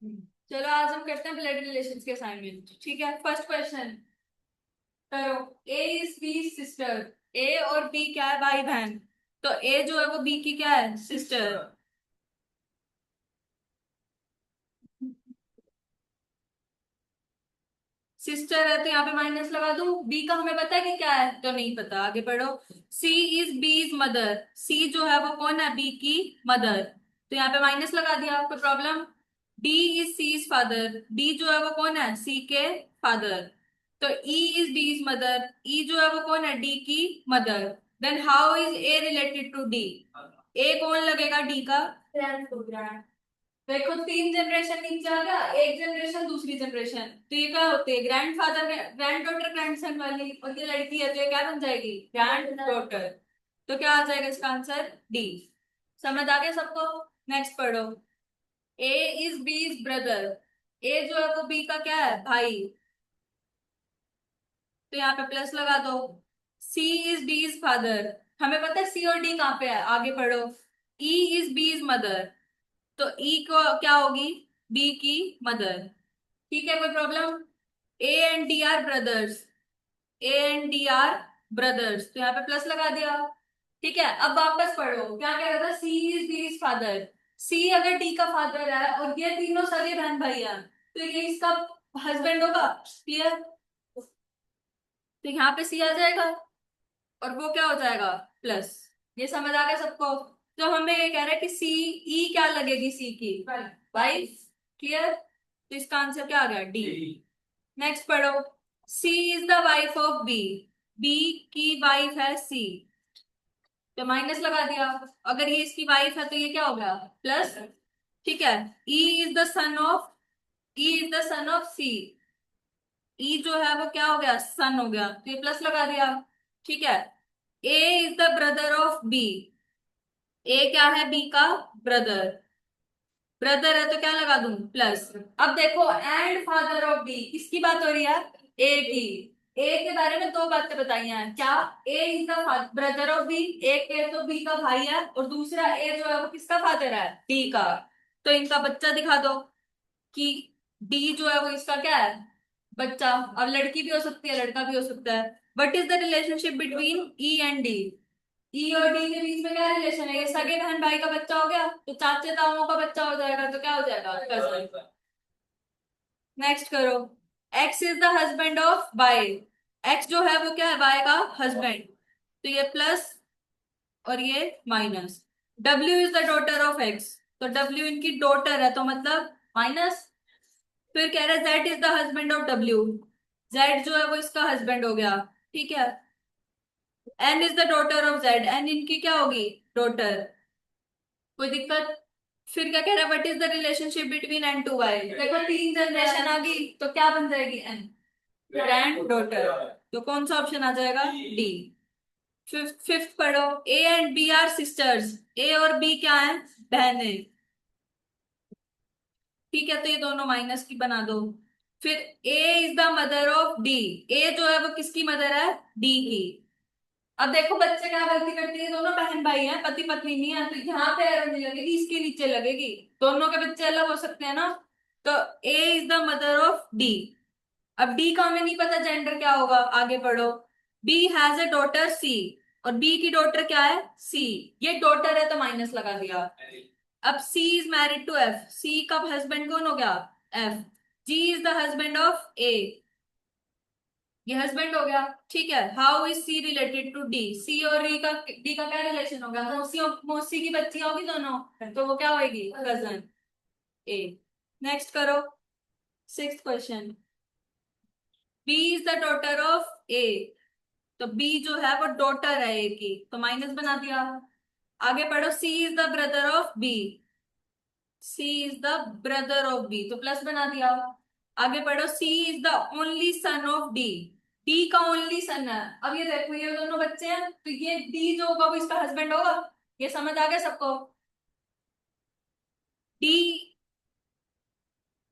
चलो आज हम करते हैं ब्लड रिलेशंस के असाइनमेंट। ठीक है, फर्स्ट क्वेश्चन करो। ए इज बी सिस्टर। ए और बी क्या है? भाई बहन। तो ए जो है वो बी की क्या है? सिस्टर। सिस्टर है तो यहाँ पे माइनस लगा दूं। बी का हमें पता है कि क्या है? तो नहीं पता, आगे पढ़ो। C is B is mother. सी जो है वो कौन है? बी की मदर। तो यहाँ पे माइनस लगा दिया, कोई problem? D is C is father. D जो है वो कौन है? सी के फादर। तो E is D is mother. E जो है वो कौन है? डी की mother. Then how is A related to D? A कौन लगेगा डी का? ग्रैंड। देखो, तीन जनरेशन नीचे आ गया, एक जनरेशन दूसरी जनरेशन, तो ये क्या होते हैं? Grand father grand daughter grand son वाली। और ये लड़की है तो ये क्या बन जाएगी? Grand daughter. तो क्या आ जाएगा इसका आंसर? डी। समझ आ गया सबको? नेक्स्ट पढ़ो। A is B is brother. ए जो है वो बी का क्या है? भाई। तो यहाँ पे प्लस लगा दो। सी इज डी इज फादर। हमें पता है सी और डी कहाँ पे है, आगे पढ़ो। E is B is mother. तो ई को क्या होगी? बी की मदर। ठीक है, कोई problem? A and D are brothers. A and D are brothers, तो यहाँ पे प्लस लगा दिया। ठीक है, अब वापस पढ़ो, क्या कह रहा था? सी इज डी इज फादर। सी अगर डी का फादर है और ये तीनों सगे बहन भाई हैं, तो ये इसका हस्बैंड होगा। क्लियर? तो यहाँ पे सी आ जाएगा और वो क्या हो जाएगा? प्लस। ये समझ आ गया सबको? तो हमें ये कह रहा है कि सी, ई क्या लगेगी सी की? वाइफ। क्लियर? तो इसका आंसर क्या आ गया? डी। नेक्स्ट पढ़ो। C is the wife of B. B की वाइफ है सी। तो माइनस लगा दिया। अगर ये इसकी वाइफ है तो ये क्या हो गया? प्लस। ठीक है। E is the son of, E is the son of C. E जो है वो क्या हो गया? सन हो गया, तो ये प्लस लगा दिया। ठीक है। A is the brother of B. A क्या है? बी का ब्रदर। ब्रदर है तो क्या लगा दूं? प्लस। अब देखो, एंड फादर ऑफ बी, किसकी बात हो रही है? ए की। ए के बारे में दो बातें बताई हैं, क्या? A is the brother of B. एक ए तो बी का भाई है, और दूसरा ए जो है वो किसका फादर है? डी का। तो इनका बच्चा दिखा दो कि डी जो है वो इसका क्या है? बच्चा। अब लड़की भी हो सकती है, लड़का भी हो सकता है। What is the relationship between E and D? E और डी के बीच में क्या रिलेशन है? ये सगे बहन भाई का बच्चा हो गया, तो चाचे ताऊओं का बच्चा हो जाएगा, तो क्या हो जाएगा? कजन। नेक्स्ट करो। X is the husband of Y. X जो है वो क्या है? वाई का हस्बैंड। तो ये प्लस और ये minus. W is the daughter of X. तो डब्ल्यू इनकी डॉटर है, तो मतलब माइनस। फिर कह रहे Z is the husband of W. Z जो है वो इसका हस्बैंड हो गया। ठीक है। N is the daughter of Z. N इनकी क्या होगी? डॉटर। कोई दिक्कत? फिर क्या कह रहा है? What is the relationship between N to Y? देखो, तीन जनरेशन आ गई, तो क्या बन जाएगी? एन। Granddaughter. तो कौन सा ऑप्शन आ जाएगा? डी। फिफ्थ फिफ्थ पढ़ो। A and B are sisters. A और बी क्या है? बहनें। ठीक है, तो ये दोनों माइनस की बना दो। फिर A is the mother of D. A जो है वो किसकी मदर है? डी की। अब देखो, बच्चे क्या गलती करते हैं? दोनों बहन भाई हैं, पति पत्नी नहीं है, तो यहाँ पे एरर नहीं लगेगी, इसके नीचे लगेगी। दोनों के बच्चे अलग हो सकते हैं ना। तो A is the mother of D. अब डी का हमें नहीं पता जेंडर क्या होगा, आगे पढ़ो। B has a daughter C. और बी की डॉटर क्या है? सी। ये डॉटर है तो माइनस लगा दिया। अब C is married to F. C का हस्बैंड कौन हो गया? F. G is the husband of A. ये हस्बैंड हो गया। ठीक है। How is C related to D? C और डी का क्या रिलेशन होगा? मौसी, मौसी की बच्ची होगी दोनों, तो वो क्या होगी? कजन। ए। नेक्स्ट करो। Sixth question. B is the daughter of A. तो बी जो है वो डॉटर है ए की, तो माइनस बना दिया। आगे पढ़ो। C is the brother of B. C is the brother of B, तो प्लस बना दिया। आगे पढ़ो। C is the only son of D. D का ओनली सन है। अब ये देखो, ये दोनों बच्चे हैं, तो ये डी जो होगा वो इसका हस्बैंड होगा। ये समझ आ गया सबको? D,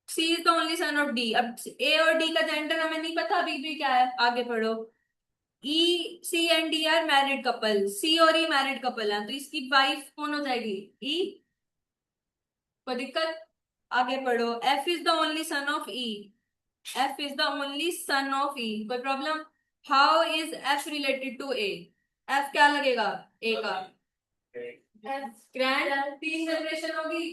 C is the only son of D. अब ए और डी का जेंडर हमें नहीं पता अभी भी क्या है, आगे पढ़ो। E, C and D are married couple. C और ई मैरिड कपल है, तो इसकी वाइफ कौन हो जाएगी? ई। कोई दिक्कत? आगे पढ़ो, F is the only son of E, F is the only son of E, कोई problem? How is F related to A? F क्या लगेगा ए का? ग्रैंड, तीन जनरेशन होगी,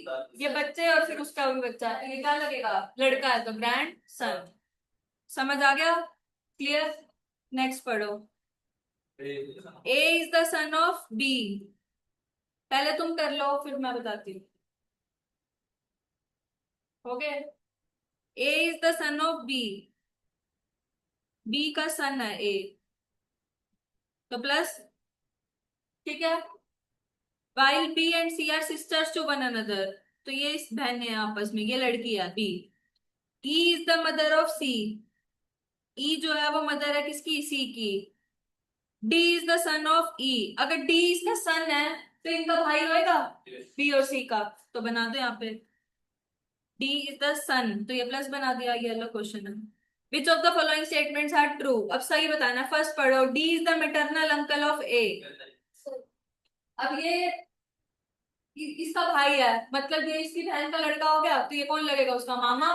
ये बच्चे और फिर उसका भी बच्चा, तो ये क्या लगेगा? लड़का है तो ग्रैंड सन। समझ आ गया? क्लियर? नेक्स्ट पढ़ो, A is the son of B, पहले तुम कर लो फिर मैं बताती हूँ। हो गए? A is the son of B, B का सन है ए, तो प्लस, ठीक है। While B and C are sisters to one another, तो ये इस बहन है आपस में, ये लड़की है B. E is the mother of C, E जो है वो मदर है किसकी? सी की। D is the son of E, अगर डी इसका सन है तो इनका भाई होएगा बी और सी का, तो बना दो यहाँ पे डी इज द सन, तो ये प्लस बना दिया, ये अलग क्वेश्चन है। Which of the following statements are true? अब सही बताना। फर्स्ट पढ़ो, D is the maternal uncle of A. अब ये इसका भाई है, मतलब ये इसकी बहन का लड़का हो गया, तो ये कौन लगेगा? उसका मामा।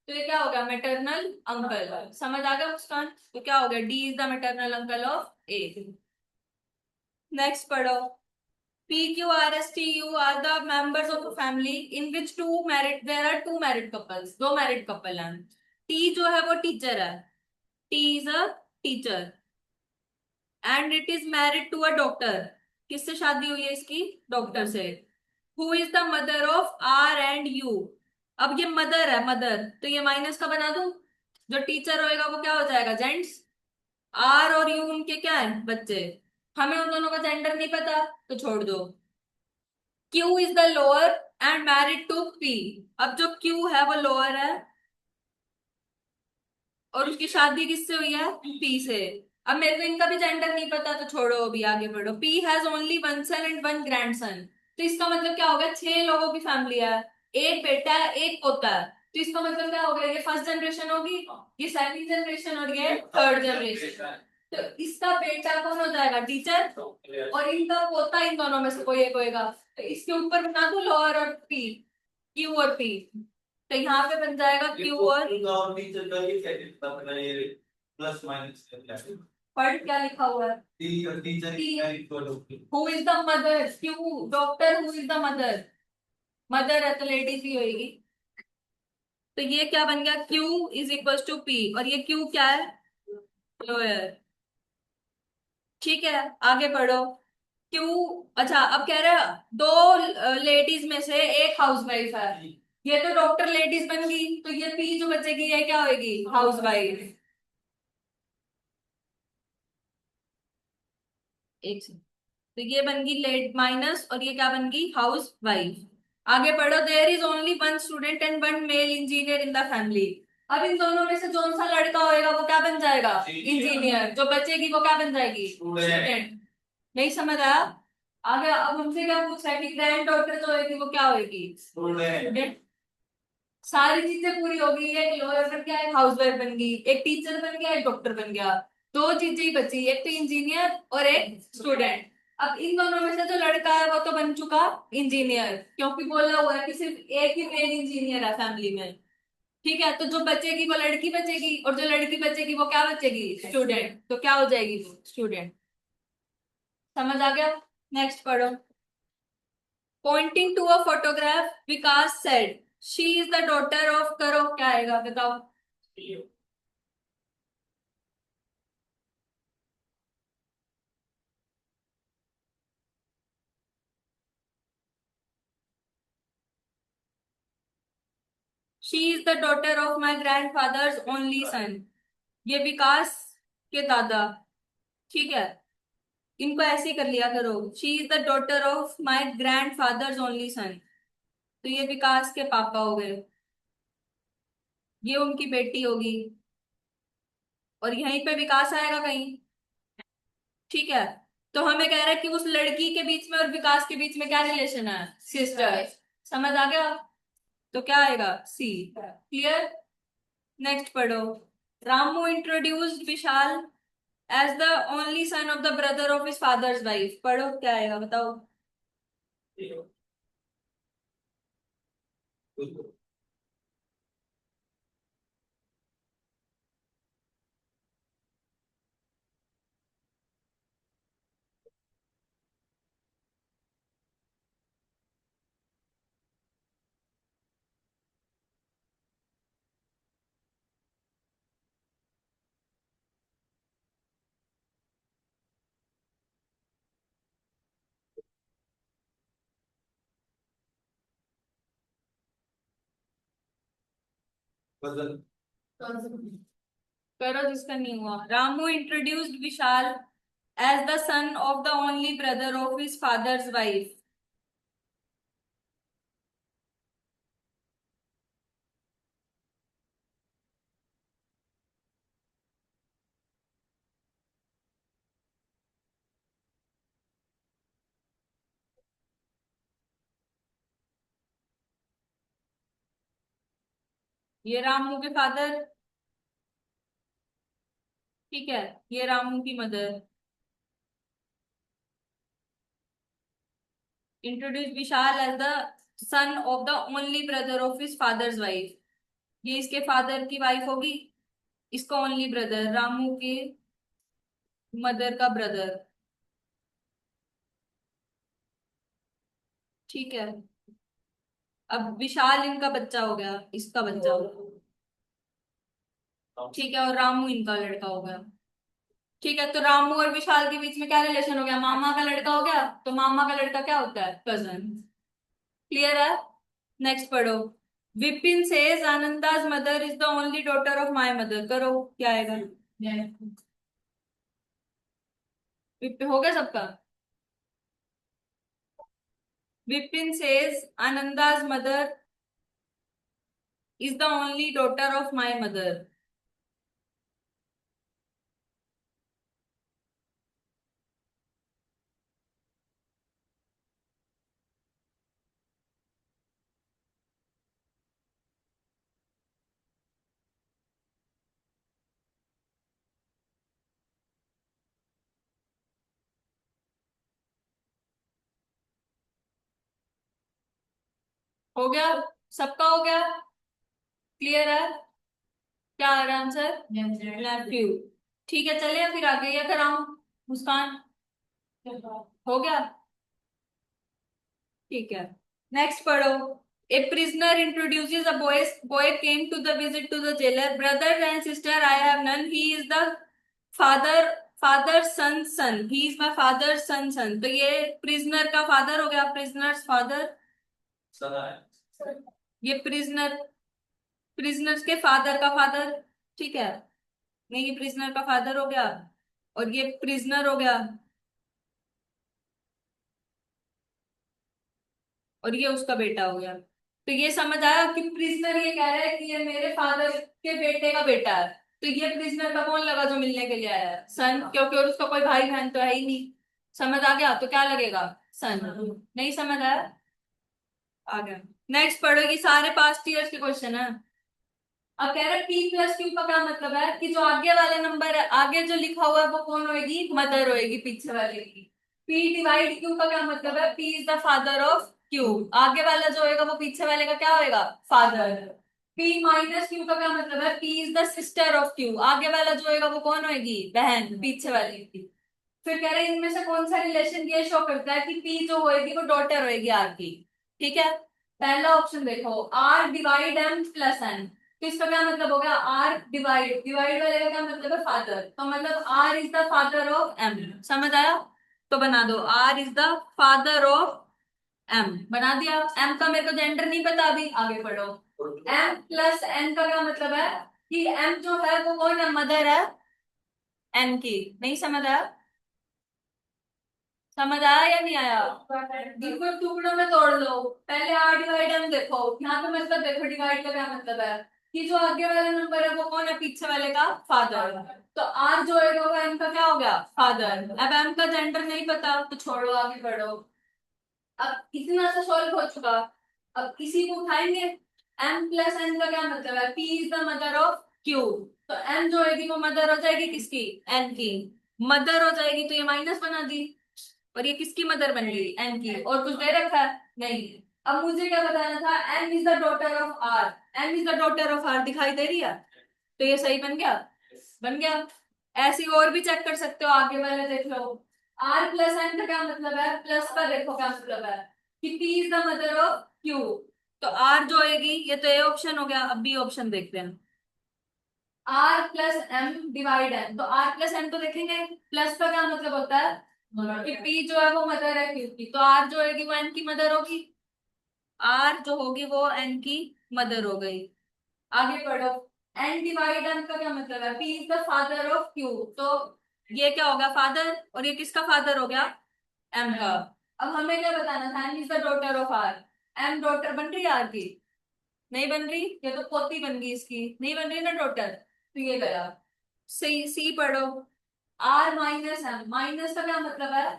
तो ये क्या हो गया? Maternal uncle. समझ आ गया मुस्कान? तो क्या हो गया? D is the maternal uncle of A. Next पढ़ो, P, Q, R, S, T, U are the members of a family in which there are two married couples, दो married couple हैं। T जो है वो टीचर है, T is a teacher and it is married to a doctor, किससे शादी हुई है इसकी? डॉक्टर से। Who is the mother of R and U? अब ये मदर है, मदर, तो ये माइनस का बना दूं, जो टीचर होएगा वो क्या हो जाएगा? जेंट्स। आर और यू उनके क्या है? बच्चे। हमें उन दोनों का जेंडर नहीं पता, तो छोड़ दो। Q is the lower and married to P, अब जो Q है वो लोअर है और उसकी शादी किससे हुई है? P से। अब मेरे को इनका भी जेंडर नहीं पता, तो छोड़ो, अभी आगे बढ़ो। P has only one son and one grandson, तो इसका मतलब क्या होगा? 6 लोगों की फैमिली है, एक बेटा है एक पोता है, तो इसका मतलब क्या होगा? ये फर्स्ट जनरेशन होगी, ये सेकंड जनरेशन और ये थर्ड जनरेशन। तो इसका बेटा कौन हो जाएगा? टीचर, और इनका पोता इन दोनों में से कोई एक होएगा, तो इसके ऊपर बना दो लोअर और पी, क्यू और पी, तो यहाँ पे बन जाएगा क्यू और टीचर का ये क्या लिखता है? प्लस माइनस पर क्या लिखा हुआ है? Teacher who is the mother? Q doctor, who is the mother? Mother है तो लेडीज ही होगी, तो ये क्या बन गया? Q is equal to P, और ये क्यू क्या है? लोअर। ठीक है, आगे पढ़ो। क्यू, अच्छा अब कह रहा है दो लेडीज में से एक हाउसवाइफ है, ये तो डॉक्टर लेडीज बन गई, तो ये पी जो बचेगी ये क्या होगी? हाउसवाइफ। एक से, तो ये बन गई लेड माइनस, और ये क्या बन गई? Housewife. आगे पढ़ो, there is only one student and one male engineer in the family, अब इन दोनों में से कौन सा लड़का होएगा वो क्या बन जाएगा? इंजीनियर। जो बचेगी वो क्या बन जाएगी? स्टूडेंट। नहीं समझ आया? आगे अब हमसे क्या पूछ रहा है कि ग्रैंड डॉटर जो होगी वो क्या होगी? स्टूडेंट। सारी चीजें पूरी हो गई, एक लॉयर बन गया, एक हाउसवाइफ बन गई, एक टीचर बन गया, एक डॉक्टर बन गया, दो चीजें ही बची, एक तो इंजीनियर और एक स्टूडेंट। अब इन दोनों में से जो लड़का है वो तो बन चुका इंजीनियर, क्योंकि बोला हुआ है कि सिर्फ एक ही मेल इंजीनियर है फैमिली में। ठीक है, तो जो बचेगी वो लड़की बचेगी, और जो लड़की बचेगी वो क्या बचेगी? स्टूडेंट, तो क्या हो जाएगी वो? स्टूडेंट। समझ आ गया? नेक्स्ट पढ़ो, pointing to a photograph Vikas said she is the daughter of, करो क्या आएगा बताओ? She is the daughter of my grandfather's only son, ये विकास के दादा। ठीक है, इनको ऐसे ही कर लिया करो, she is the daughter of my grandfather's only सन, तो ये विकास के पापा हो गए, ये उनकी बेटी होगी, और यहीं पे विकास आएगा कहीं। ठीक है, तो हमें कह रहा है कि उस लड़की के बीच में और विकास के बीच में क्या रिलेशन है? सिस्टर। समझ आ गया? तो क्या आएगा? सी। क्लियर? नेक्स्ट पढ़ो, Ramu introduced Vishal as the only son of the brother of his father's wife, पढ़ो क्या आएगा बताओ? वजन। करो जिसका नहीं हुआ। Ramu introduced Vishal as the son of the only brother of his father's wife. ये रामू के फादर, ठीक है, ये रामू की mother. Introduce Vishal as the son of the only brother of his father's wife. ये इसके फादर की वाइफ होगी, इसका ओनली ब्रदर, रामू के मदर का ब्रदर। ठीक है, अब विशाल इनका बच्चा हो गया, इसका बच्चा हो गया। ठीक है, और रामू इनका लड़का हो गया। ठीक है, तो रामू और विशाल के बीच में क्या रिलेशन हो गया? मामा का लड़का हो गया, तो मामा का लड़का क्या होता है? कजन। क्लियर है? नेक्स्ट पढ़ो। Vipin says Anand's mother is the only daughter of my mother. करो, क्या आएगा? विपिन हो गया सबका। Vipin says Anand's mother is the only daughter of my mother. हो गया, सबका हो गया। क्लियर है? क्या आ रहा है आंसर? नेफ्यू। ठीक है, चलिए फिर आगे क्या कराऊं? मुस्कान, हो गया? ठीक है, नेक्स्ट पढ़ो। A prisoner introduces a boy came to the visit to the jailer, brother and sister I have none, he is the father, father son son, he is my father son son. तो ये prisoner का father हो गया, prisoners father. सना है। ये prisoner, prisoners के father का father. ठीक है, नहीं, ये प्रिजनर का फादर हो गया, और ये प्रिजनर हो गया, और ये उसका बेटा हो गया। तो ये समझ आया कि प्रिजनर ये कह रहा है कि ये मेरे फादर के बेटे का बेटा है। तो ये प्रिजनर का कौन लगा जो मिलने के लिए आया है? सन, क्योंकि और उसका कोई भाई बहन तो है ही नहीं। समझ आ गया? तो क्या लगेगा? सन। नहीं समझ आया? आ गया। नेक्स्ट पढ़ोगी, सारे पास्ट ईयर्स के क्वेश्चन है। अब कह रहा है पी प्लस क्यू का क्या मतलब है? कि जो आगे वाले नंबर है, आगे जो लिखा हुआ है वो कौन होएगी? मदर होएगी पीछे वाले की। पी डिवाइड क्यू का क्या मतलब है? P is the father of Q. आगे वाला जो होएगा वो पीछे वाले का क्या होएगा? फादर। पी माइनस क्यू का क्या मतलब है? P is the sister of Q. आगे वाला जो होएगा वो कौन होएगी? बहन, पीछे वाले की। फिर कह रहे हैं इनमें से कौन सा रिलेशन ये शो करता है कि पी जो होएगी वो डॉटर होएगी आर की। ठीक है, पहला ऑप्शन देखो, R divide M plus N. तो इसका क्या मतलब हो गया? आर डिवाइड, डिवाइड वाले का क्या मतलब है? फादर। तो मतलब R is the father of M. समझ आया? तो बना दो, R is the father of M. बना दिया। एम का मेरे को जेंडर नहीं पता, अभी आगे पढ़ो। एम प्लस एन का क्या मतलब है? कि एम जो है वो कौन है? मदर है एन की। नहीं समझ आया? समझ आया या नहीं आया? बिल्कुल टुकड़ों में तोड़ लो। पहले आर डिवाइड एम देखो, यहाँ पे मतलब देखो डिवाइड का क्या मतलब है? कि जो आगे वाला नंबर है वो कौन है? पीछे वाले का फादर। तो आर जो है वो एम का क्या हो गया? फादर। अब एम का जेंडर नहीं पता तो छोड़ो, आगे बढ़ो। अब इतना सा सॉल्व हो चुका। अब इसी को उठाएंगे। एम प्लस एन का क्या मतलब है? P is the mother of Q. तो एम जो होगी वो मदर हो जाएगी किसकी? एन की। मदर हो जाएगी तो ये माइनस बना दी, और ये किसकी मदर बन गई? एन की। और कुछ दे रखा है? नहीं। अब मुझे क्या बताना था? N is the daughter of R. N is the daughter of R दिखाई दे रही है, तो ये सही बन गया। बन गया। ऐसे और भी चेक कर सकते हो, आगे वाले देख लो। आर प्लस एन का क्या मतलब है? प्लस का देखो क्या मतलब है? कि P is the mother of Q. तो आर जो होएगी, ये तो ए ऑप्शन हो गया। अब बी ऑप्शन देखते हैं। R plus M divide N, तो आर प्लस एन तो देखेंगे। प्लस का क्या मतलब होता है? कि पी जो है वो मदर है क्यू की, तो आर जो होगी वो एन की मदर होगी। आर जो होगी वो एन की मदर हो गई। आगे पढ़ो। एन डिवाइड एम का क्या मतलब है? P is the father of Q. तो ये क्या होगा? फादर। और ये किसका फादर हो गया? एम का। अब हमें क्या बताना था? M is the daughter of R. M daughter बन रही है आर की? नहीं बन रही। ये तो पोती बन गई इसकी, नहीं बन रही ना डॉटर। तो ये गया। सी सी पढ़ो। Are minus M. माइनस का क्या मतलब है?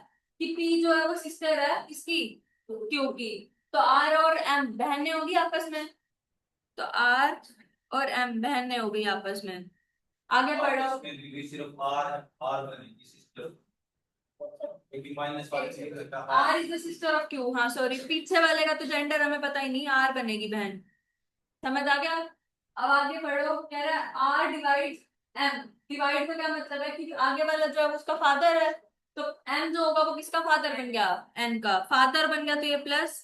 कि पी जो है वो सिस्टर है किसकी? क्यू की। तो आर और एम बहनें होगी आपस में। तो आर और एम बहनें हो गई आपस में। आगे पढ़ो। सिर्फ आर आर बनेगी सिस्टर, क्योंकि माइनस वाले से लगता है R is the sister of Q. हाँ सॉरी, पीछे वाले का तो जेंडर हमें पता ही नहीं। आर बनेगी बहन। समझ आ गया? अब आगे पढ़ो। कह रहा है आर डिवाइड एम। डिवाइड का क्या मतलब है? कि आगे वाला जो है वो उसका फादर है। तो एम जो होगा वो किसका फादर बन गया? एन का फादर बन गया। तो ये प्लस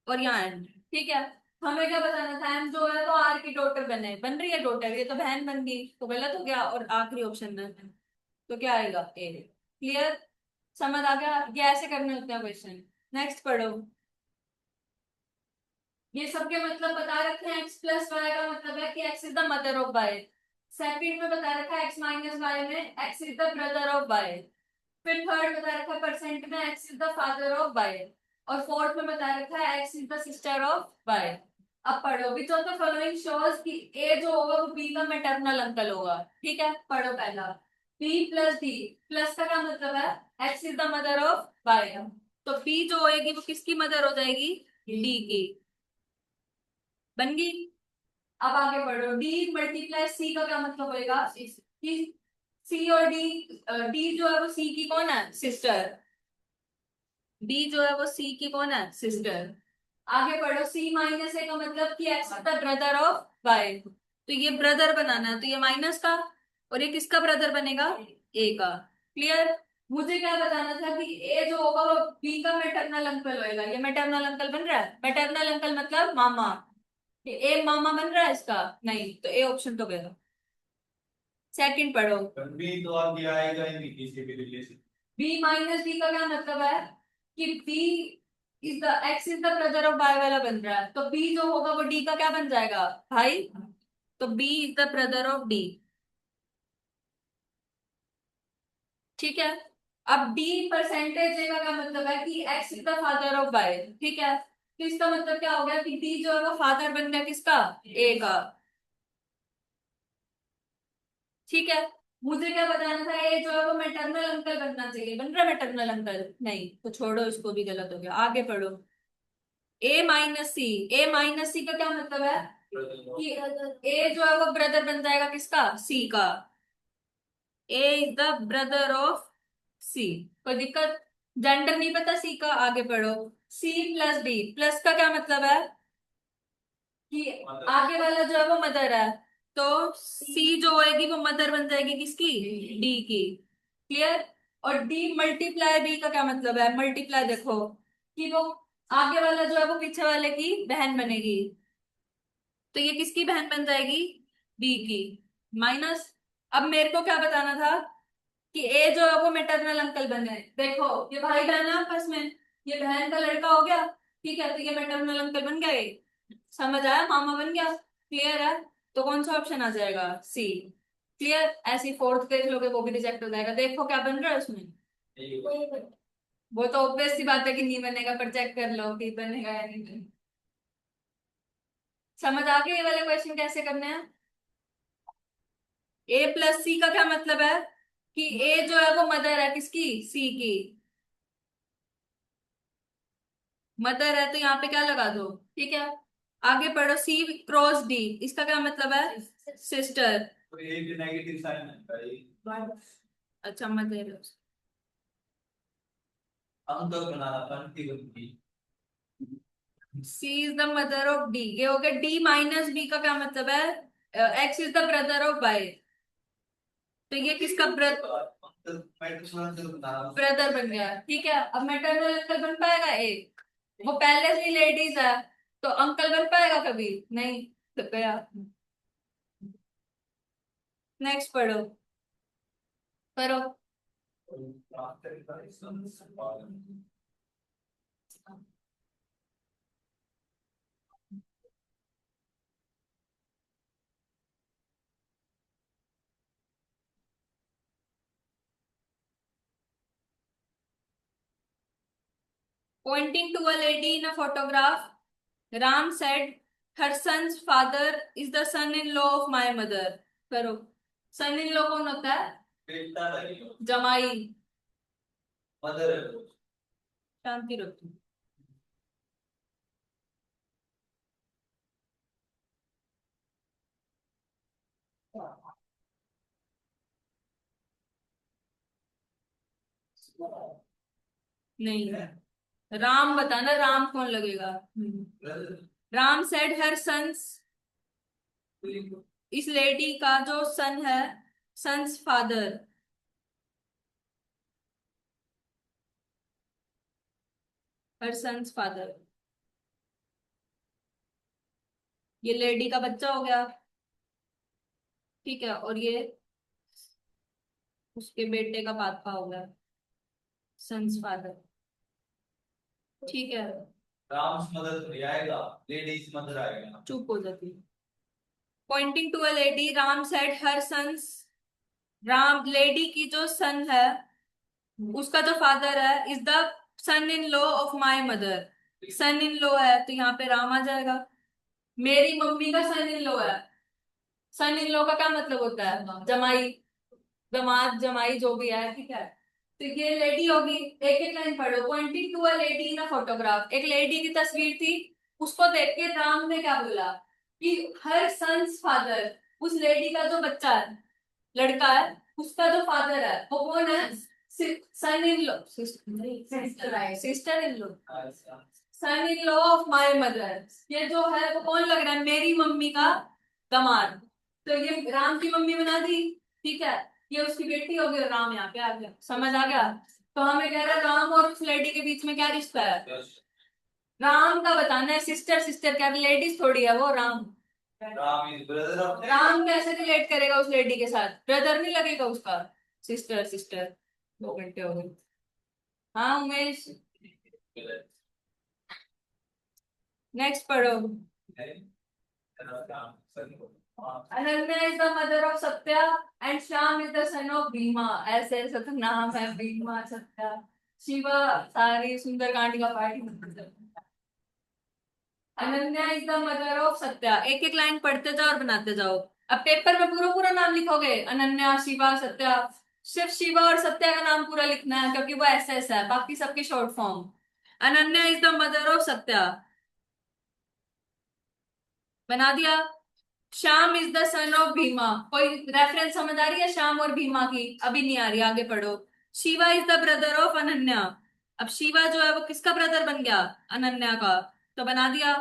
और यहाँ एन। ठीक है। हमें क्या बताना था? एम जो है तो आर की डॉटर बन रही है डॉटर। ये तो बहन बन गई, तो गलत हो गया। और आखिरी ऑप्शन में तो क्या आएगा? ए। क्लियर? समझ आ गया? ये ऐसे करने होते हैं क्वेश्चन। नेक्स्ट पढ़ो। ये सबके मतलब बता रखे हैं। एक्स प्लस वाई का मतलब है कि X is the mother of Y. Second में बता रखा है एक्स माइनस वाई में X is the brother of Y. फिर थर्ड बता रखा है परसेंट में X is the father of Y. और फोर्थ में बता रखा है X is the sister of Y. अब पढ़ो। Which of the following shows कि ए जो होगा वो बी का मैटरनल अंकल होगा। ठीक है, पढ़ो पहला। B plus D. प्लस का क्या मतलब है? X is the mother of Y. तो बी जो होएगी वो किसकी मदर हो जाएगी? डी की। बन गई। अब आगे बढ़ो। डी मल्टीप्लाई सी का क्या मतलब होएगा? कि सी और डी। डी जो है वो सी की कौन है? सिस्टर। डी जो है वो सी की कौन है? सिस्टर। आगे बढ़ो। सी माइनस ए का मतलब कि X the brother of Y. तो ये ब्रदर बनाना है, तो ये माइनस का। और ये किसका ब्रदर बनेगा? ए का। क्लियर? मुझे क्या बताना था? कि ए जो होगा वो बी का मैटरनल अंकल होएगा। ये मैटरनल अंकल बन रहा है। मैटरनल अंकल मतलब मामा। ए मामा बन रहा है इसका? नहीं, तो ए ऑप्शन तो गया। सेकंड पढ़ो। बी तो आगे आएगा ही नहीं किसी भी रिलेशन। बी माइनस डी का क्या मतलब है? कि B is the X is the brother of Y वाला बन रहा है। तो बी जो होगा वो डी का क्या बन जाएगा? भाई। तो B is the brother of D. ठीक है। अब डी परसेंटेज का क्या मतलब है? कि X is the father of Y. ठीक है। तो इसका मतलब क्या हो गया? कि डी जो है वो फादर बन गया किसका? ए का। ठीक है। मुझे क्या बताना था? ये जो है वो मैटरनल अंकल बनना चाहिए। बन रहा मैटरनल अंकल? नहीं, तो छोड़ो इसको, भी गलत हो गया। आगे पढ़ो। ए माइनस सी। ए माइनस सी का क्या मतलब है? कि ए जो है वो ब्रदर बन जाएगा किसका? सी का। ए इज द ब्रदर ऑफ सी। कोई दिक्कत? जेंडर नहीं पता सी का? आगे पढ़ो। C plus D. प्लस का क्या मतलब है? कि आगे वाला जो है वो मदर है। तो सी जो होएगी वो मदर बन जाएगी किसकी? डी की। क्लियर? और डी मल्टीप्लाई बी का क्या मतलब है? मल्टीप्लाई देखो कि वो आगे वाला जो है वो पीछे वाले की बहन बनेगी। तो ये किसकी बहन बन जाएगी? बी की। माइनस। अब मेरे को क्या बताना था? कि ए जो है वो मैटरनल अंकल बने। देखो, ये भाई बहन है आपस में। ये बहन का लड़का हो गया। ठीक है, तो ये मैटरनल अंकल बन गया ये। समझ आया? मामा बन गया। क्लियर है? तो कौन सा ऑप्शन आ जाएगा? सी। क्लियर? ऐसी फोर्थ देख लोगे वो भी रिजेक्ट हो जाएगा। देखो क्या बन रहा है उसमें। वो तो ऑब्वियस सी बात है कि नहीं बनेगा, पर चेक कर लो कि बनेगा या नहीं। समझ आ गया ये वाले क्वेश्चन कैसे करने हैं? ए प्लस सी का क्या मतलब है? कि ए जो है वो मदर है किसकी? सी की। मदर है तो यहाँ पे क्या लगा दो। ठीक है। आगे पढ़ो। सी क्रॉस डी। इसका क्या मतलब है? सिस्टर। तो एक नेगेटिव साइन है भाई, अच्छा, मदर। अंकल बनाना पंक्ति बनती। C is the mother of D. ये हो गया। डी माइनस बी का क्या मतलब है? X is the brother of Y. तो ये किसका अंकल मैट्रिक्स अंकल बनाना। ब्रदर बन गया। ठीक है। अब मैटरनल अंकल बन पाएगा एक? वो पहले से लेडीज है। तो अंकल बन पाएगा कभी? नहीं। तो गया। नेक्स्ट पढ़ो। करो। Pointing to a lady in a photograph, Ram said, her son's father is the son-in-law of my mother. करो, son-in-law कौन होता है? बेटा लगेगा, जमाई। मदर। शांति रखो। नहीं, राम बताना, राम कौन लगेगा? राम सेड हर सन्स, इस लेडी का जो सन है, सन्स फादर, हर सन्स फादर, ये लेडी का बच्चा हो गया, ठीक है, और ये उसके बेटे का पापा हो गया, सन्स फादर, ठीक है। राम्स मदर थोड़ी आएगा, लेडीज मदर आएगा। चुप हो जाती। Pointing to a lady, Ram said her sons, Ram lady की जो सन है, उसका जो फादर है, is the son in law of my mother. Son in law है तो यहाँ पे राम आ जाएगा। मेरी मम्मी का सन इन लॉ है। सन इन लॉ का क्या मतलब होता है? जमाई, दामाद, जमाई जो भी है, ठीक है। तो ये लेडी होगी। एक एक लाइन पढ़ो। Pointing to a lady in a photograph, एक लेडी की तस्वीर थी, उसको देख के राम ने क्या बोला कि हर सन्स फादर, उस लेडी का जो बच्चा है, लड़का है, उसका जो फादर है वो कौन है? Son in law, sister in law, son in law of my mother. ये जो है वो कौन लग रहा है? मेरी मम्मी का दामाद। तो ये राम की मम्मी बना दी, ठीक है। ये उसकी बेटी हो गई और राम यहाँ पे आ गया। समझ आ गया? तो हमें कह रहा है राम और उस लेडी के बीच में क्या रिश्ता है? राम का बताना है। सिस्टर सिस्टर क्या लेडीज थोड़ी है वो? Ram, Ram is brother of, Ram कैसे रिलेट करेगा उस लेडी के साथ? ब्रदर नहीं लगेगा उसका। Sister sister. 2 घंटे हो गए। हाँ उमेश, नेक्स्ट पढ़ो। Ananya is the mother of Satya and Shyam is the son of Bhima. ऐसे ऐसा तो नाम है, भीमा, सत्या, शिवा, सारी सुंदरकांड का part. Ananya is the mother of Satya. एक एक लाइन पढ़ते जाओ और बनाते जाओ। अब पेपर में पूरा पूरा नाम लिखोगे, अनन्या, शिवा, सत्या। सिर्फ शिवा और सत्या का नाम पूरा लिखना है क्योंकि वो ऐसे ऐसा है, बाकी सबकी short form. Ananya is the mother of Satya, बना दिया। Shyam is the son of Bhima. कोई रेफरेंस समझ आ रही है श्याम और भीमा की? अभी नहीं आ रही, आगे पढ़ो। Shiva is the brother of Ananya. अब शिवा जो है वो किसका ब्रदर बन गया? अनन्या का। तो बना दिया,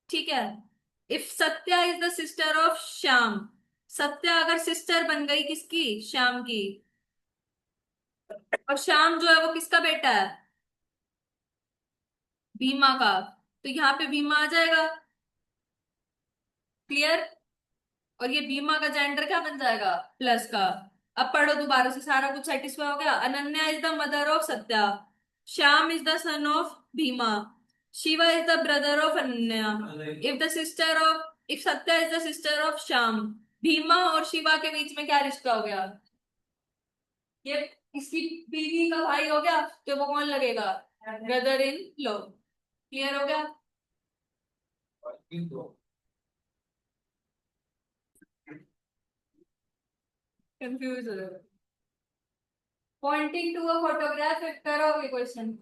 ठीक है। If Satya is the sister of Shyam, Satya अगर सिस्टर बन गई किसकी? श्याम की। और श्याम जो है वो किसका बेटा है? भीमा का। तो यहाँ पे भीमा आ जाएगा। क्लियर? और ये भीमा का जेंडर क्या बन जाएगा? प्लस का। अब पढ़ो दोबारा से, सारा कुछ सेटिस्फाई हो गया। Ananya is the mother of Satya, Shyam is the son of Bhima, Shiva is the brother of Ananya. If Satya is the sister of Shyam, Bhima और शिवा के बीच में क्या रिश्ता हो गया? ये इसकी बीवी का भाई हो गया, तो वो कौन लगेगा? Brother in law. क्लियर हो गया? कंफ्यूज हो गया। पॉइंटिंग टू अ फोटोग्राफ, करोगे क्वेश्चन?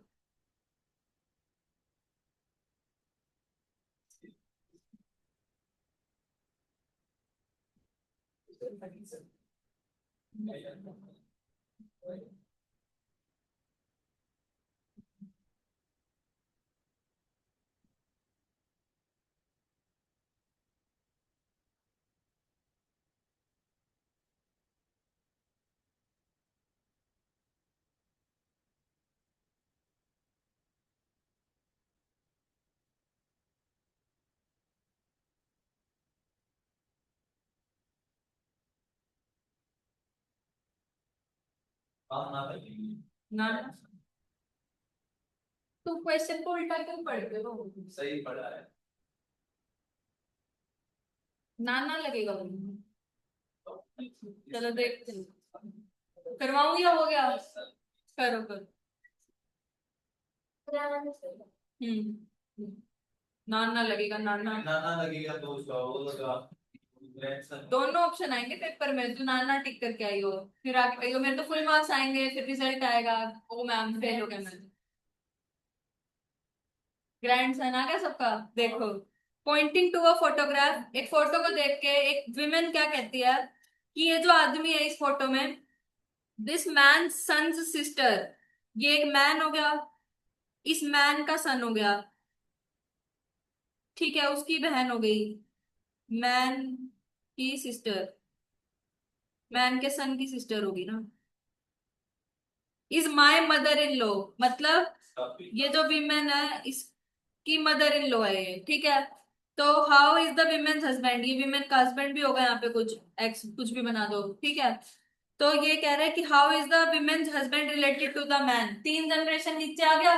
काम ना करेंगे। ना ना, तुम क्वेश्चन को उल्टा क्यों पढ़ते हो? सही पढ़ा है। ना ना लगेगा बोलने। चलो देखते हैं। करवाऊं या हो गया? करो करो। नाना लगेगा, नाना। नाना लगेगा तो उसका ग्रैंडसन। दोनों ऑप्शन आएंगे पेपर में, जो नाना टिक करके आई हो, फिर आगे आई हो, मेरे तो फुल मार्क्स आएंगे, फिर रिजल्ट आएगा, ओ मैम फेल हो गया मैं। ग्रैंड सन आ गया सबका। देखो, पॉइंटिंग टू अ फोटोग्राफ, एक फोटो को देख के एक विमेन क्या कहती है कि ये जो आदमी है इस फोटो में, दिस मैन सन्स सिस्टर, ये एक मैन हो गया, इस मैन का सन हो गया, ठीक है, उसकी बहन हो गई, मैन की सिस्टर, मैन के सन की सिस्टर होगी ना, is my mother in law, मतलब ये जो विमेन है इसकी मदर इन लॉ है ये, ठीक है। तो how is the women's husband, ये विमेन का हस्बैंड भी होगा यहाँ पे, कुछ एक्स कुछ भी बना दो, ठीक है। तो ये कह रहा है कि how is the women's husband related to the man, तीन जनरेशन नीचे आ गया,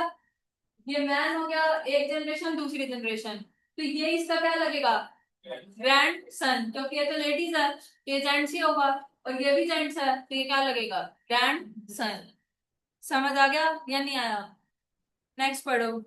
ये मैन हो गया, एक जनरेशन दूसरी जनरेशन, तो ये इसका क्या लगेगा, ग्रैंड सन, क्योंकि ये तो लेडीज है, तो ये जेंट्स ही होगा, और ये भी जेंट्स है, तो ये क्या लगेगा, ग्रैंड सन। समझ आ गया या नहीं आया? नेक्स्ट पढ़ो।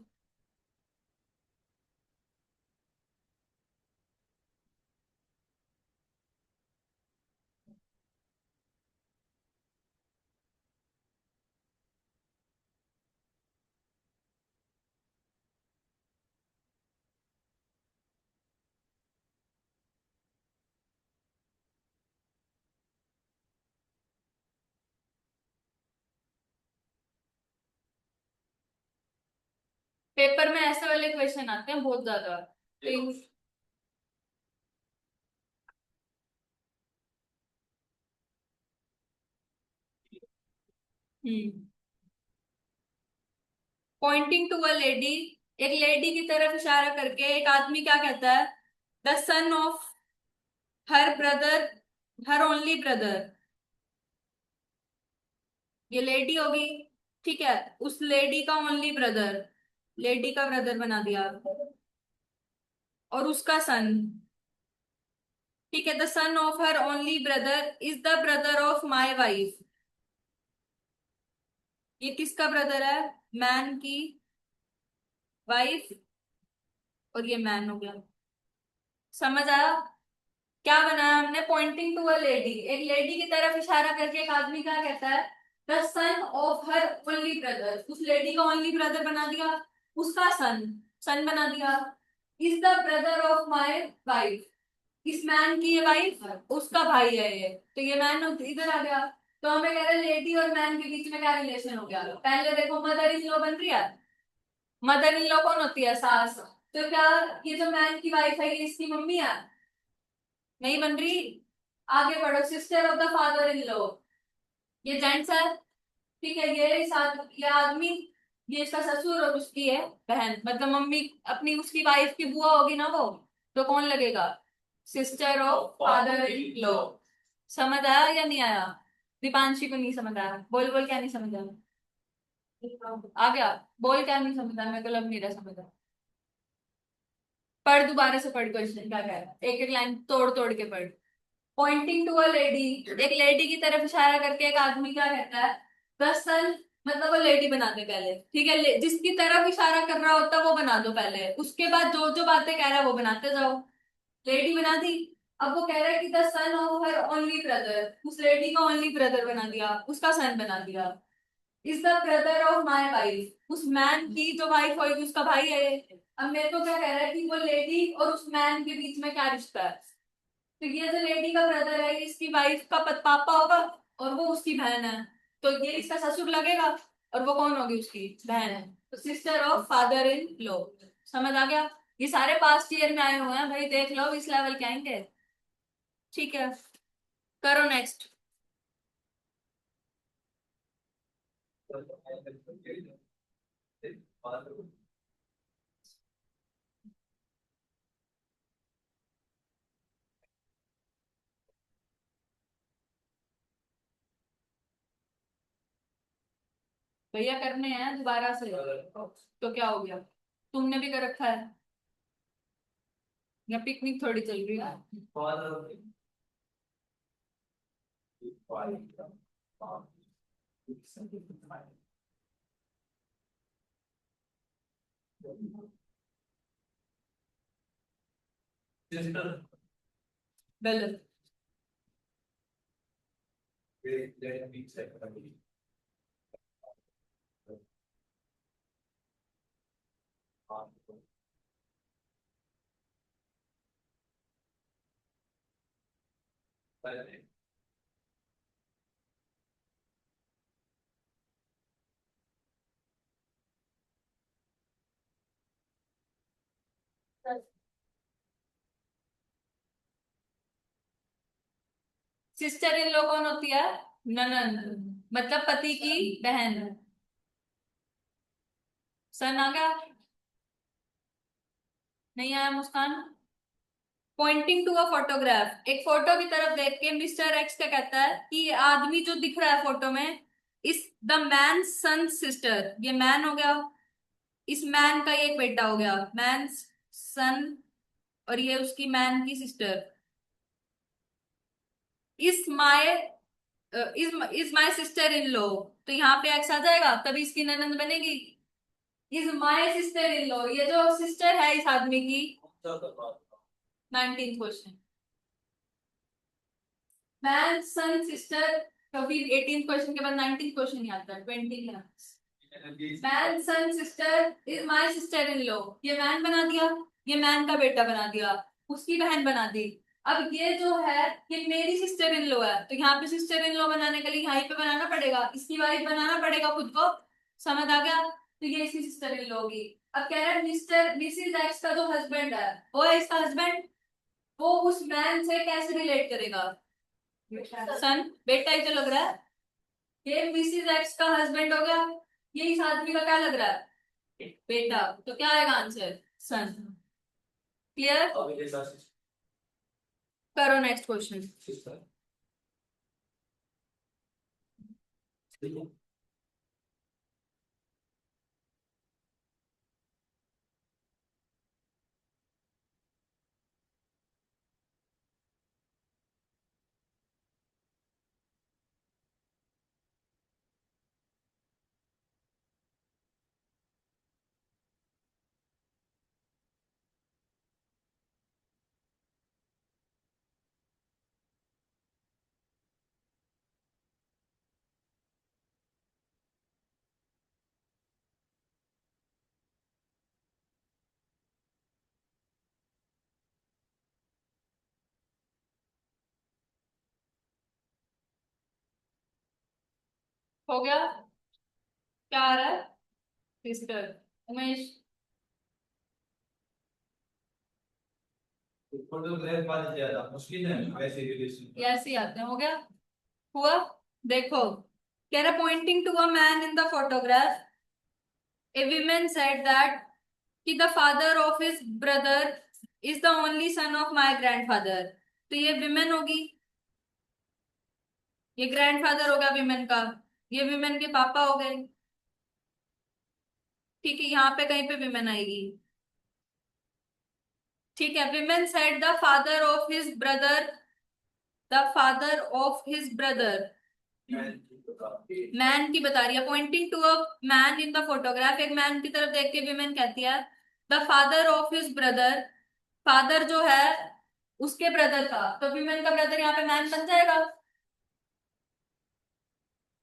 पेपर में ऐसे वाले क्वेश्चन आते हैं बहुत ज्यादा, तो पॉइंटिंग टू अ लेडी, एक लेडी की तरफ इशारा करके एक आदमी क्या कहता है, the son of her brother, her only brother, ये लेडी होगी, ठीक है, उस लेडी का ओनली ब्रदर, लेडी का ब्रदर बना दिया, और उसका सन, ठीक है, the son of her only brother is the brother of my wife, ये किसका ब्रदर है, मैन की वाइफ, और ये मैन हो गया। समझ आया? क्या बनाया हमने, पॉइंटिंग टू अ लेडी, एक लेडी की तरफ इशारा करके एक आदमी क्या कहता है, the son of her only brother, उस लेडी का ओनली ब्रदर बना दिया, उसका सन, सन बना दिया, is the brother of my wife, इस मैन की ये वाइफ, उसका भाई है ये, तो ये मैन इधर आ गया। तो हमें कह रहे लेडी और मैन के बीच में क्या रिलेशन हो गया, पहले देखो मदर इन लॉ बन रही है, मदर इन लॉ कौन होती है, सास, तो क्या ये जो मैन की वाइफ है ये इसकी मम्मी है, नहीं बन रही। आगे बढ़ो, sister of the father in law, ये जेंट्स है, ठीक है, ये आदमी, ये इसका ससुर, और उसकी है बहन, मतलब मम्मी अपनी, उसकी वाइफ की बुआ होगी ना वो, तो कौन लगेगा, sister of father in law. समझ आया या नहीं आया? दीपांशी को नहीं समझ आया, बोल बोल, क्या नहीं समझ आया, आ गया, बोल क्या नहीं समझ आया, मेरे को लग नहीं रहा समझ आया। पढ़, दोबारा से पढ़ क्वेश्चन क्या कह रहा है, एक एक लाइन तोड़ तोड़ के पढ़। पॉइंटिंग टू अ लेडी, एक लेडी की तरफ इशारा करके एक आदमी क्या कहता है, द सन, मतलब वो लेडी बना दे पहले, ठीक है, जिसकी तरफ इशारा कर रहा होता है वो बना दो पहले, उसके बाद जो जो बातें कह रहा है वो बनाते जाओ। लेडी बना दी, अब वो कह रहा है कि the son of her only brother, उस लेडी का ओनली ब्रदर बना दिया, उसका सन बना दिया, is the brother of my wife, उस मैन की जो वाइफ होगी उसका भाई है ये। अब मेरे को क्या कह रहा है कि वो लेडी और उस मैन के बीच में क्या रिश्ता है, तो ये जो लेडी का ब्रदर है ये इसकी वाइफ का पापा होगा, और वो उसकी बहन है, तो ये इसका ससुर लगेगा, और वो कौन होगी, उसकी बहन है, तो sister of father in law. समझ आ गया? ये सारे पास्ट ईयर में आए हुए हैं भाई, देख लो इस लेवल के आएंगे, ठीक है। करो नेक्स्ट। भैया करने हैं दोबारा से, तो क्या हो गया, तुमने भी कर रखा है, या पिकनिक थोड़ी चल रही है। Sister. गलत। Let me check. Sister in law कौन होती है? ननंद, मतलब पति की बहन। सन आ गया? नहीं आया मुस्कान? पॉइंटिंग टू अ फोटोग्राफ, एक फोटो की तरफ देख के मिस्टर एक्स क्या कहता है कि ये आदमी जो दिख रहा है फोटो में, इस द मैन सन सिस्टर, ये मैन हो गया, इस मैन का ये एक बेटा हो गया, मैन सन, और ये उसकी मैन की sister. Is my is my sister in law, तो यहाँ पे एक्स आ जाएगा, तभी इसकी ननंद बनेगी। Is my sister in law, ये जो सिस्टर है इस आदमी की। 19th question, man son sister, कभी 18th क्वेश्चन के बाद 19th क्वेश्चन ही आता है, 20 का। Man son sister is my sister in law, ये मैन बना दिया, ये मैन का बेटा बना दिया, उसकी बहन बना दी। अब ये जो है ये मेरी सिस्टर इन लॉ है, तो यहाँ पे सिस्टर इन लॉ बनाने के लिए यहाँ पे बनाना पड़ेगा, इसकी वाइफ बनाना पड़ेगा खुद को। समझ आ गया? तो ये इसकी सिस्टर इन लॉ होगी। अब कह रहा है मिस्टर मिसिज एक्स का जो हस्बैंड है, वो है इसका हस्बैंड, वो उस मैन से कैसे रिलेट करेगा? सन, बेटा ही तो लग रहा है, ये मिसिज एक्स का हस्बैंड हो गया, ये इस आदमी का क्या लग रहा है? बेटा, तो क्या आएगा आंसर? सन। क्लियर? करो नेक्स्ट क्वेश्चन। हो गया? क्या आ रहा है? सिस्टर। उमेश? फोटोग्राफ वाले ज्यादा मुश्किल है वैसे रिलेशन। ऐसे ही आते हैं। हो गया? हुआ? देखो, कह रहा pointing to a man in the photograph, a women said that कि the father of his brother is the only son of my grandfather, तो ये विमेन होगी, ये ग्रैंडफादर हो गया विमेन का, ये विमेन के पापा हो गए। ठीक है, यहाँ पे कहीं पे विमेन आएगी। ठीक है, women said the father of his brother, the father of his brother, man की बता रही है, pointing to a man in the photograph, एक मैन की तरफ देख के विमेन कहती है the father of his brother, father जो है उसके ब्रदर का, तो विमेन का ब्रदर यहाँ पे मैन बन जाएगा।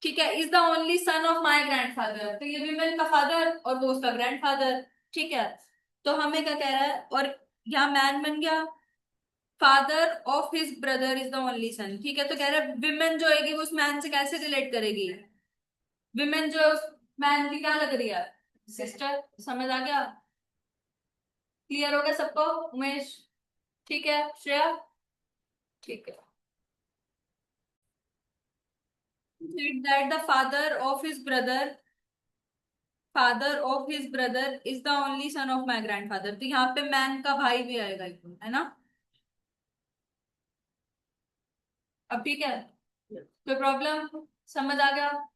ठीक है, is the only son of my grandfather, तो ये विमेन का फादर और वो उसका ग्रैंडफादर। ठीक है, तो हमें क्या कह रहा है, और यहाँ मैन बन गया, father of his brother is the only सन। ठीक है, तो कह रहा है विमेन जो होगी वो उस मैन से कैसे रिलेट करेगी? विमेन जो उस मैन की क्या लग रही है? सिस्टर। समझ आ गया? क्लियर हो गया सबको? उमेश? ठीक है, श्रेया? ठीक है। That the father of his brother is the only son of my grandfather, तो यहाँ पे मैन का भाई भी आएगा एक, है ना? अब ठीक है, कोई प्रॉब्लम? समझ आ गया?